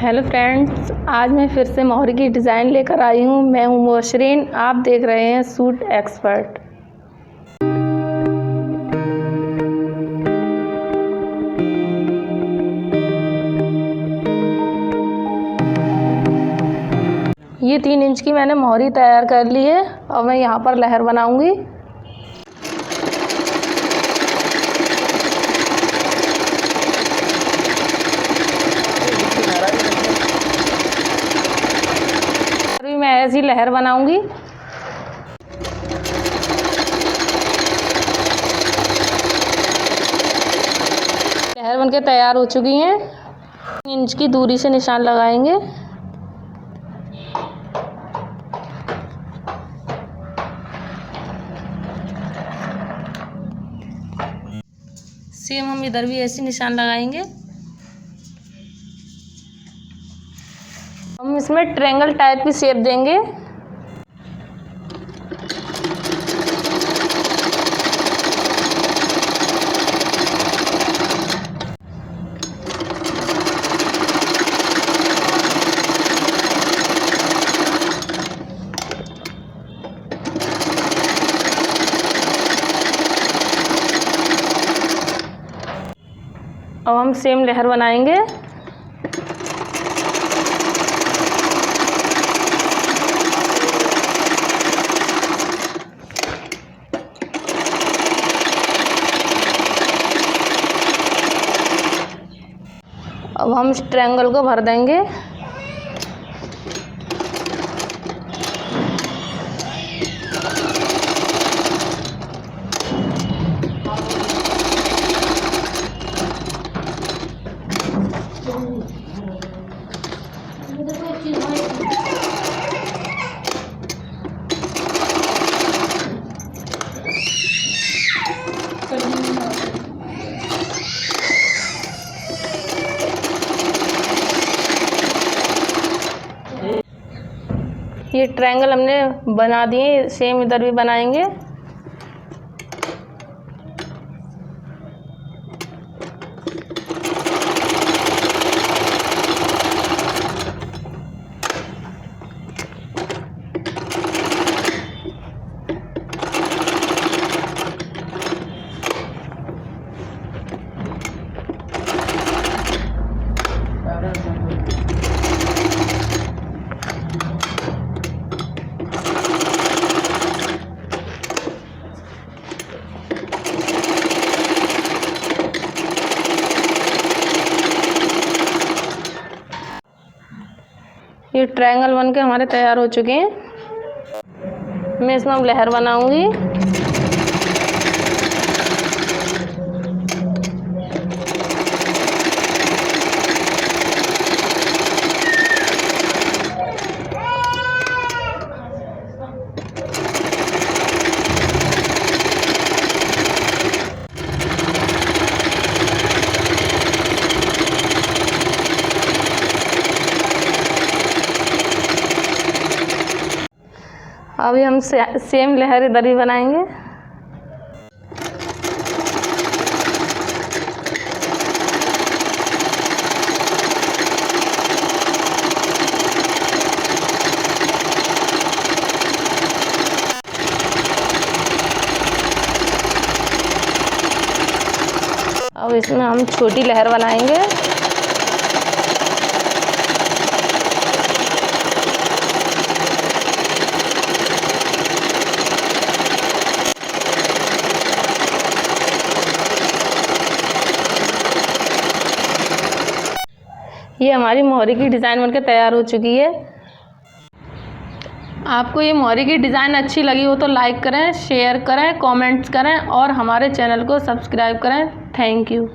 Hello friends, आज मैं फिर से मोहरी की डिज़ाइन लेकर आई हूँ। मैं हूँ मोशरीन, आप देख रहे हैं सूट एक्सपर्ट। ये 3 इंच की मैंने मोहरी तैयार कर ली है और मैं यहाँ पर लहर बनाऊँगी। अभी मैं ऐसी लहर बनाऊँगी। लहर बनके तैयार हो चुकी हैं। 3 इंच की दूरी से निशान लगाएंगे। सेम हम इधर भी ऐसे निशान लगाएंगे। हम इसमें ट्रायंगल टाइप की शेप देंगे। अब हम सेम लहर बनाएंगे। अब हम इस ट्रायंगल को भर देंगे। ये ट्रायंगल हमने बना दिए, सेम इधर भी बनाएंगे। ये ट्रायंगल बन के हमारे तैयार हो चुके हैं। मैं इसमें अब लहर बनाऊंगी। अभी हम सेम लहर इधर ही बनाएंगे। अब इसमें हम छोटी लहर बनाएंगे। ये हमारी मोहरी की डिज़ाइन बनके तैयार हो चुकी है। आपको ये मोहरी की डिज़ाइन अच्छी लगी हो तो लाइक करें, शेयर करें, कमेंट्स करें और हमारे चैनल को सब्सक्राइब करें। Thank you.